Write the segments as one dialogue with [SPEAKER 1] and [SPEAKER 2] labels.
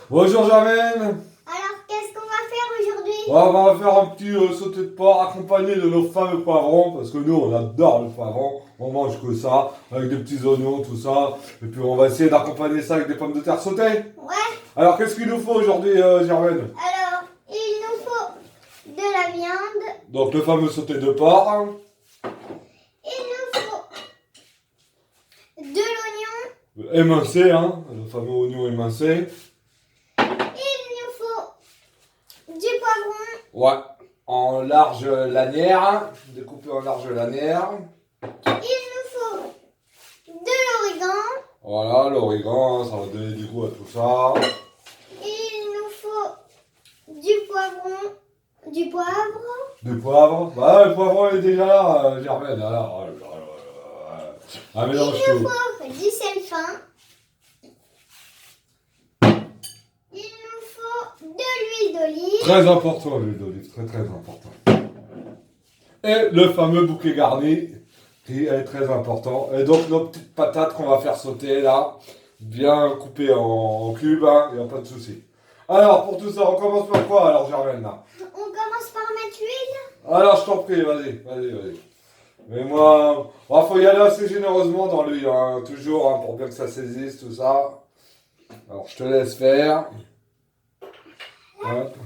[SPEAKER 1] Bonjour Germaine.
[SPEAKER 2] Alors, qu'est-ce qu'on va faire aujourd'hui?
[SPEAKER 1] On va faire un petit sauté de porc accompagné de nos fameux poivrons parce que nous on adore le poivron, on mange que ça avec des petits oignons, tout ça. Et puis on va essayer d'accompagner ça avec des pommes de terre sautées.
[SPEAKER 2] Ouais.
[SPEAKER 1] Alors qu'est-ce qu'il nous faut aujourd'hui Germaine?
[SPEAKER 2] Alors, il nous faut de la viande.
[SPEAKER 1] Donc le fameux sauté de porc.
[SPEAKER 2] Il nous faut de l'oignon.
[SPEAKER 1] Émincé, hein, le fameux oignon émincé.
[SPEAKER 2] Il nous faut du poivron.
[SPEAKER 1] Ouais, en large lanière, découpé en large lanière.
[SPEAKER 2] Il nous faut de l'origan.
[SPEAKER 1] Voilà, l'origan, ça va donner du goût à tout ça.
[SPEAKER 2] Il nous faut du poivron. Du poivre.
[SPEAKER 1] Du poivre. Bah, le poivron est déjà là, Germaine. Alors, ah, mélange
[SPEAKER 2] Il nous
[SPEAKER 1] tout.
[SPEAKER 2] faut du sel fin. Il nous faut de l'huile d'olive.
[SPEAKER 1] Très important, l'huile d'olive, très très important. Et le fameux bouquet garni, qui est très important. Et donc, nos petites patates qu'on va faire sauter là, bien coupées en cubes, hein, il n'y a pas de souci. Alors, pour tout ça, on commence par quoi alors, Germaine là?
[SPEAKER 2] On commence par mettre l'huile.
[SPEAKER 1] Alors, je t'en prie, vas-y. Mais moi, il faut y aller assez généreusement dans l'huile, hein, toujours, hein, pour bien que ça saisisse, tout ça. Alors, je te laisse faire. Hop.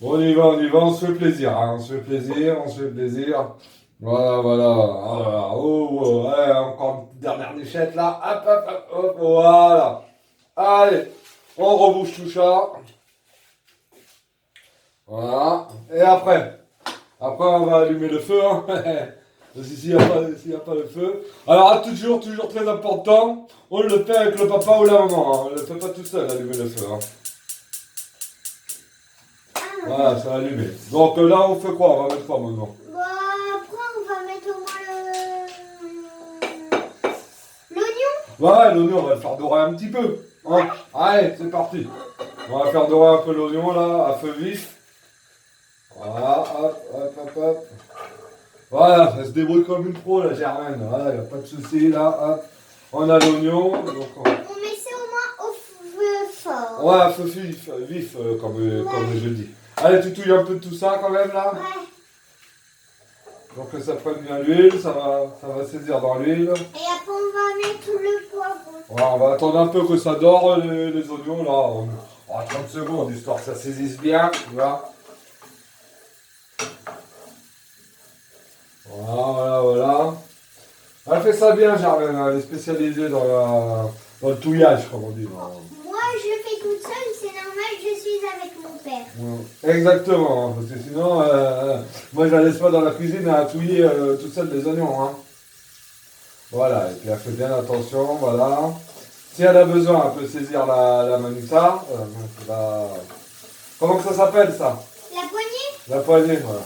[SPEAKER 1] Bon, on y va, on se fait plaisir, hein, on se fait plaisir. Voilà. Oh, ouais, encore une dernière nichette là. Hop, voilà. Allez, on rebouche tout ça. Voilà. Et après, on va allumer le feu, hein. Parce que s'il n'y a pas le feu. Alors, toujours très important, on le fait avec le papa ou la maman. Hein. On ne le fait pas tout seul, allumer le feu. Hein. Voilà, ça a allumé. Donc là, on fait quoi? On va mettre quoi maintenant?
[SPEAKER 2] Bah, après, on va mettre au moins l'oignon.
[SPEAKER 1] Ouais, l'oignon, on va le faire dorer un petit peu. Hein. Allez, c'est parti. On va faire dorer un peu l'oignon là, à feu vif. Voilà, hop. Voilà, ça se débrouille comme une pro, la Germaine. Voilà, il n'y a pas de souci, là, hop. On a l'oignon. Donc,
[SPEAKER 2] On met ça au moins au feu fort.
[SPEAKER 1] ouais, à feu vif, comme je dis. Allez, tu touilles un peu de tout ça quand même, là.
[SPEAKER 2] Ouais.
[SPEAKER 1] Donc que ça prenne bien l'huile, ça va saisir dans l'huile.
[SPEAKER 2] Et après, on va mettre le poivron.
[SPEAKER 1] Voilà, on va attendre un peu que ça dore, les oignons, là. 30 secondes, histoire que ça saisisse bien, tu vois. Voilà. Elle fait ça bien, Germaine, elle est spécialisée dans le touillage, comme on dit.
[SPEAKER 2] Moi, je le fais toute seule, c'est normal, je suis avec mon père.
[SPEAKER 1] Exactement, hein, parce que sinon, moi je la laisse pas dans la cuisine à touiller toute seule des oignons. Hein. Voilà, et puis elle fait bien attention, voilà. Si elle a besoin, elle peut saisir la manita. Comment que ça s'appelle ça?
[SPEAKER 2] La poignée?
[SPEAKER 1] La poignée, voilà.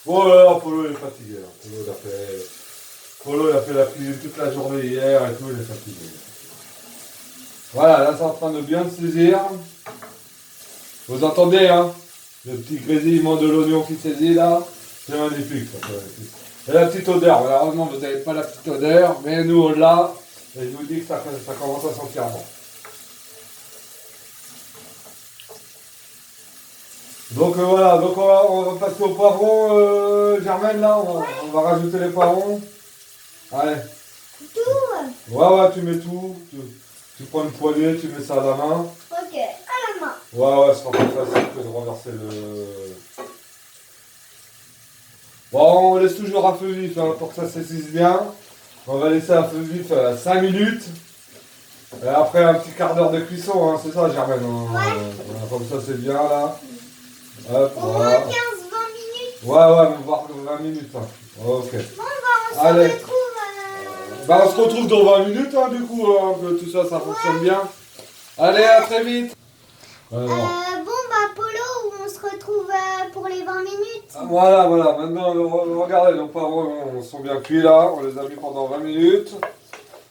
[SPEAKER 1] Oh là là, Polo il est fatigué. Là. Polo il a fait la cuisine toute la journée hier et tout, il est fatigué. Voilà, là c'est en train de bien se saisir. Vous entendez, hein? Le petit grésillement de l'oignon qui saisit là. C'est magnifique, ça. Et la petite odeur, malheureusement vous n'avez pas la petite odeur, mais nous on l'a. Et je vous dis que ça commence à sentir bon. Donc voilà, on va passer au poivron, Germaine là, on va rajouter les poivrons. Allez.
[SPEAKER 2] Tout?
[SPEAKER 1] Ouais, tu mets tout. Tu prends une poignée, tu mets ça à la main.
[SPEAKER 2] Ok, à la main.
[SPEAKER 1] Ouais, ce sera plus facile que de renverser le... Bon, on laisse toujours à feu vif hein, pour que ça saisisse bien. On va laisser à feu vif 5 minutes. Et après un petit quart d'heure de cuisson, hein, c'est ça Germaine. Voilà, comme ça c'est bien là. Hop,
[SPEAKER 2] Au moins
[SPEAKER 1] voilà.
[SPEAKER 2] 15-20 minutes.
[SPEAKER 1] Ouais, mais voire 20 minutes. Hein. Ok.
[SPEAKER 2] Bon, bah, on
[SPEAKER 1] Allez.
[SPEAKER 2] se retrouve.
[SPEAKER 1] On se retrouve dans 20 minutes hein, du coup, hein, que tout ça fonctionne bien. Allez, à très vite.
[SPEAKER 2] Bon, bah, Polo, on se retrouve pour les 20 minutes.
[SPEAKER 1] Voilà. Maintenant, regardez, nos poivrons sont bien cuits là. On les a mis pendant 20 minutes.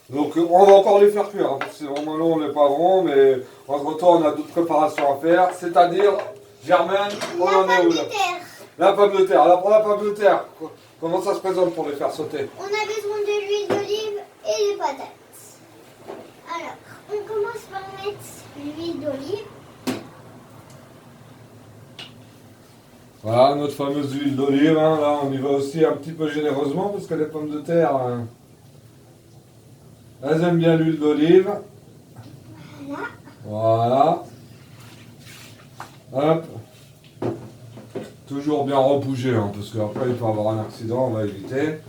[SPEAKER 1] Donc, on va encore les faire cuire. Hein, parce que c'est vraiment long les poivrons. Mais entre-temps, on a d'autres préparations à faire. C'est-à-dire, Germaine, on en est où là? La pomme de terre. Alors, pour la pomme de terre, comment ça se présente pour les faire sauter?
[SPEAKER 2] On a besoin de l'huile d'olive et des patates. Alors, on commence par mettre l'huile d'olive.
[SPEAKER 1] Voilà, notre fameuse huile d'olive, hein, là on y va aussi un petit peu généreusement parce que les pommes de terre, hein, elles aiment bien l'huile d'olive.
[SPEAKER 2] Voilà.
[SPEAKER 1] Voilà. Hop. Toujours bien rebouger, hein, parce qu'après il peut y avoir un accident, on va éviter.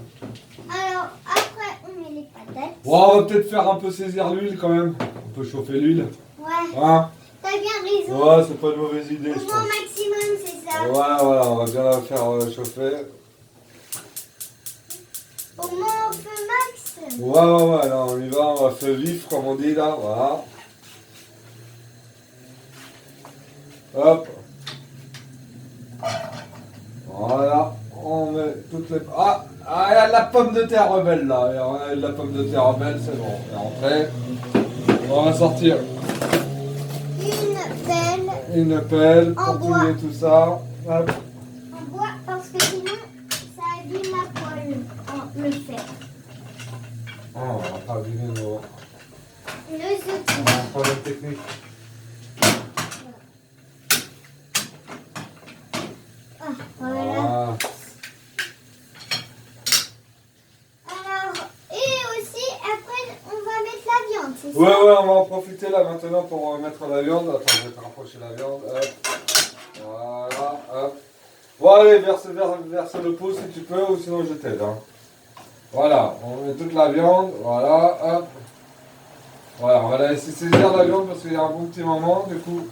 [SPEAKER 2] Alors, après, on met les patates.
[SPEAKER 1] Bon, on va peut-être faire un peu saisir l'huile quand même. On peut chauffer l'huile.
[SPEAKER 2] Ouais,
[SPEAKER 1] Hein?
[SPEAKER 2] t'as bien raison.
[SPEAKER 1] Ouais, c'est pas une mauvaise idée,
[SPEAKER 2] Au
[SPEAKER 1] je
[SPEAKER 2] moins
[SPEAKER 1] pense.
[SPEAKER 2] maximum, c'est ça.
[SPEAKER 1] Voilà, voilà, on va bien la faire chauffer.
[SPEAKER 2] Au moins au feu max.
[SPEAKER 1] Ouais, là on y va, on va feu vif comme on dit là, voilà. Hop. Voilà, on met toutes les... Ah, il y a de la pomme de terre rebelle là, et on a de la pomme de terre rebelle, c'est bon, on est rentré. On va sortir
[SPEAKER 2] Une pelle
[SPEAKER 1] une pelle
[SPEAKER 2] En
[SPEAKER 1] pour
[SPEAKER 2] bois.
[SPEAKER 1] touiller tout ça. Hop.
[SPEAKER 2] en bois parce que sinon, ça abîme la poêle, le fer.
[SPEAKER 1] Oh, on va pas abîmer nos...
[SPEAKER 2] Le sauté.
[SPEAKER 1] On a un problème technique.
[SPEAKER 2] Ah, voilà.
[SPEAKER 1] Voilà.
[SPEAKER 2] Alors, et aussi, après, on va mettre la viande, c'est ça?
[SPEAKER 1] Ouais, on va en profiter là maintenant pour mettre la viande. Attends, je vais te rapprocher la viande. Hop. Voilà, hop. Bon, allez, verse le pot si tu peux, ou sinon je t'aide. Hein. Voilà, on met toute la viande. Voilà, hop. Voilà, on va la laisser saisir la viande parce qu'il y a un bon petit moment. Du coup,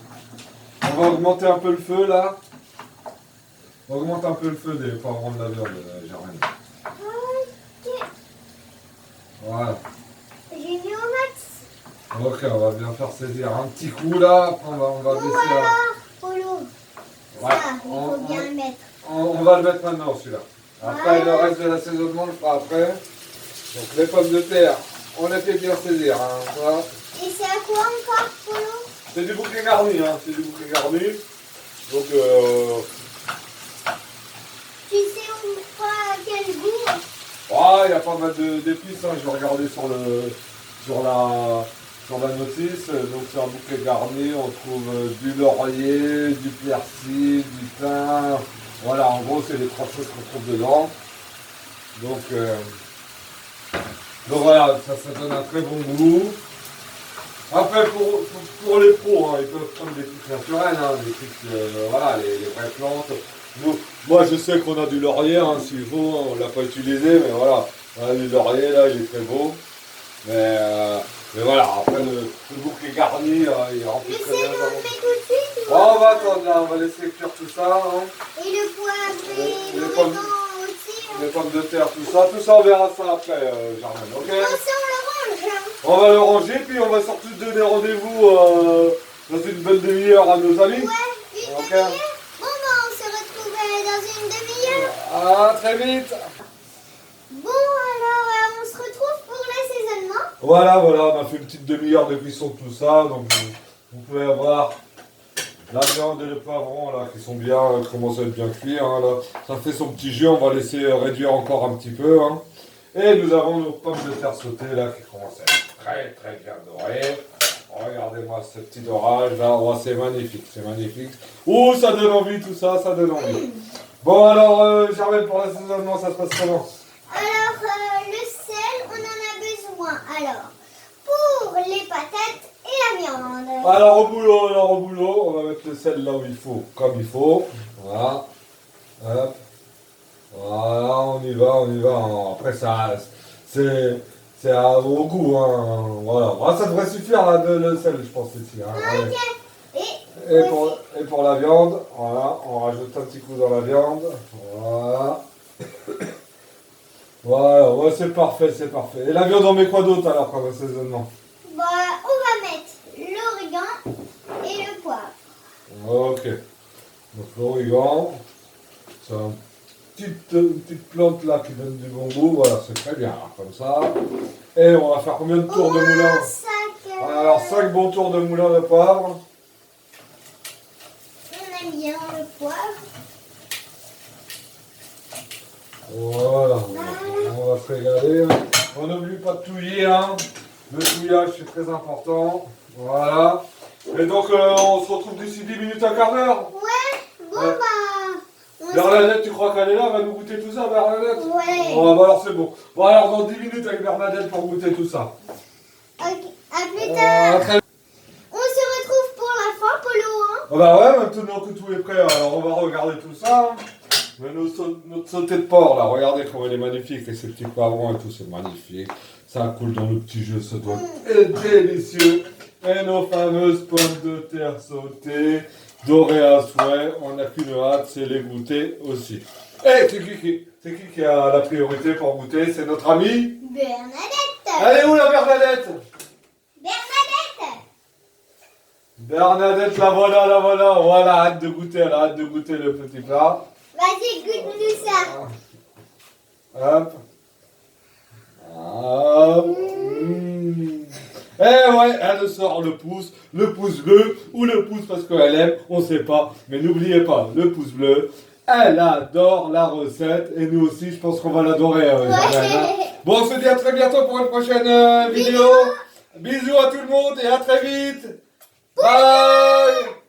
[SPEAKER 1] on va augmenter un peu le feu là. On augmente un peu le feu des poivrons de la viande, Germaine.
[SPEAKER 2] Ok,
[SPEAKER 1] Voilà.
[SPEAKER 2] j'ai mis au max.
[SPEAKER 1] Ok, on va bien faire saisir un petit coup là. Après, on va
[SPEAKER 2] Bon,
[SPEAKER 1] baisser
[SPEAKER 2] voilà,
[SPEAKER 1] la...
[SPEAKER 2] Polo.
[SPEAKER 1] Ouais,
[SPEAKER 2] Ça, il faut bien le mettre.
[SPEAKER 1] on va le mettre maintenant celui-là. Après le reste de l'assaisonnement, on le fera après. Donc les pommes de terre, on les fait bien saisir. Hein, voilà.
[SPEAKER 2] Et c'est à quoi encore, Polo?
[SPEAKER 1] C'est du bouquet garni, hein, c'est du bouquet garni. Donc
[SPEAKER 2] Tu sais ou pas quel goût?
[SPEAKER 1] il y a pas mal d'épices, hein, je vais regarder sur la notice. Donc c'est un bouquet garni, on trouve du laurier, du persil, du thym. Voilà, en gros c'est les trois choses qu'on trouve dedans. Donc voilà, ça donne un très bon goût. Après pour les pros, hein, ils peuvent prendre des trucs naturels, hein, des trucs, voilà, les vraies plantes. Nous, moi je sais qu'on a du laurier, hein, s'il faut, on ne l'a pas utilisé, mais voilà, on a du laurier là, il est très beau. Mais voilà, après le bouquet garni, il est rempli
[SPEAKER 2] Le
[SPEAKER 1] très bien.
[SPEAKER 2] sel, on le met tout de suite?
[SPEAKER 1] Bon, on va attendre là, on va laisser cuire tout ça. Hein.
[SPEAKER 2] Et le poivre et
[SPEAKER 1] Les
[SPEAKER 2] l'origan aussi?
[SPEAKER 1] Les pommes de terre, tout ça on verra ça après, Germaine, ok?
[SPEAKER 2] Attention, on le range, hein.
[SPEAKER 1] On va le ranger, puis on va surtout donner rendez-vous dans une belle demi-heure à nos amis.
[SPEAKER 2] Ouais, une
[SPEAKER 1] Ok.
[SPEAKER 2] demi-heure. Bon, bah, on se retrouve dans une demi-heure.
[SPEAKER 1] À très vite.
[SPEAKER 2] Bon, alors, on se retrouve pour l'assaisonnement.
[SPEAKER 1] Voilà, on a fait une petite demi-heure de cuisson de tout ça, donc vous pouvez avoir la viande et le poivron là qui sont bien, commencent à être bien cuits. Hein, là. Ça fait son petit jus, on va laisser réduire encore un petit peu. Hein. Et nous avons nos pommes de terre sautées là qui commencent à être très très bien dorées. Regardez-moi ce petit dorage là, oh, c'est magnifique, c'est magnifique. Oh, ça donne envie tout ça, ça donne envie. Bon alors, Germaine, pour l'assaisonnement, ça se passe comment?
[SPEAKER 2] Alors, le sel, on en a besoin. Alors, pour les patates et la viande.
[SPEAKER 1] Alors au boulot, on va mettre le sel là où il faut, comme il faut. Voilà. Hop. Voilà, on y va. Après ça, c'est au goût, hein. Voilà. Ah, ça devrait suffire là, le sel, je pense ici. Hein. Allez.
[SPEAKER 2] Et
[SPEAKER 1] Et pour la viande, voilà, on rajoute un petit coup dans la viande. Voilà. Voilà, ouais, c'est parfait, c'est parfait. Et la viande, on met quoi d'autre alors comme assaisonnement?
[SPEAKER 2] bah, on va mettre l'origan et le poivre.
[SPEAKER 1] Ok. Donc l'origan, c'est une petite plante là qui donne du bon goût. Voilà, c'est très bien, alors, comme ça. Et on va faire combien de tours de moulin?
[SPEAKER 2] 5.
[SPEAKER 1] Alors 5 bons tours de moulin de poivre.
[SPEAKER 2] On aime bien le poivre.
[SPEAKER 1] Voilà, on va se régaler. On n'oublie pas de touiller, hein. Le touillage c'est très important. Voilà. Et donc on se retrouve d'ici 10 minutes, un quart d'heure.
[SPEAKER 2] Ouais, bon
[SPEAKER 1] Ouais.
[SPEAKER 2] bah,
[SPEAKER 1] Bernadette, tu crois qu'elle est là? Elle va nous goûter tout ça, Bernadette?
[SPEAKER 2] Ouais.
[SPEAKER 1] Bon, bah alors c'est bon. Bon, alors dans 10 minutes avec Bernadette pour goûter tout ça.
[SPEAKER 2] Ok, à plus tard.
[SPEAKER 1] Très...
[SPEAKER 2] On se retrouve pour la fin, Polo. Hein?
[SPEAKER 1] Ah bah ouais, maintenant que tout est prêt, alors on va regarder tout ça. Mais notre sauté de porc là, regardez comment il est magnifique, et ces petits poivrons et tout, c'est magnifique. Ça coule dans le petit jeu, ça doit être délicieux. Et nos fameuses pommes de terre sautées, dorées à souhait, on n'a qu'une hâte, c'est les goûter aussi. Et c'est qui a la priorité pour goûter? C'est notre amie
[SPEAKER 2] Bernadette.
[SPEAKER 1] Elle est où la Bernadette?
[SPEAKER 2] Bernadette.
[SPEAKER 1] Bernadette, la voilà, voilà, hâte de goûter, elle a hâte de goûter le petit plat.
[SPEAKER 2] Vas-y, goûte-nous ça.
[SPEAKER 1] Hop. Hop. Eh ouais, elle sort le pouce bleu ou le pouce parce qu'elle aime, on sait pas. Mais n'oubliez pas, le pouce bleu, elle adore la recette et nous aussi, je pense qu'on va l'adorer. Jardin. Bon, on se dit à très bientôt pour une prochaine vidéo. Bisous à tout le monde et à très vite. Bye.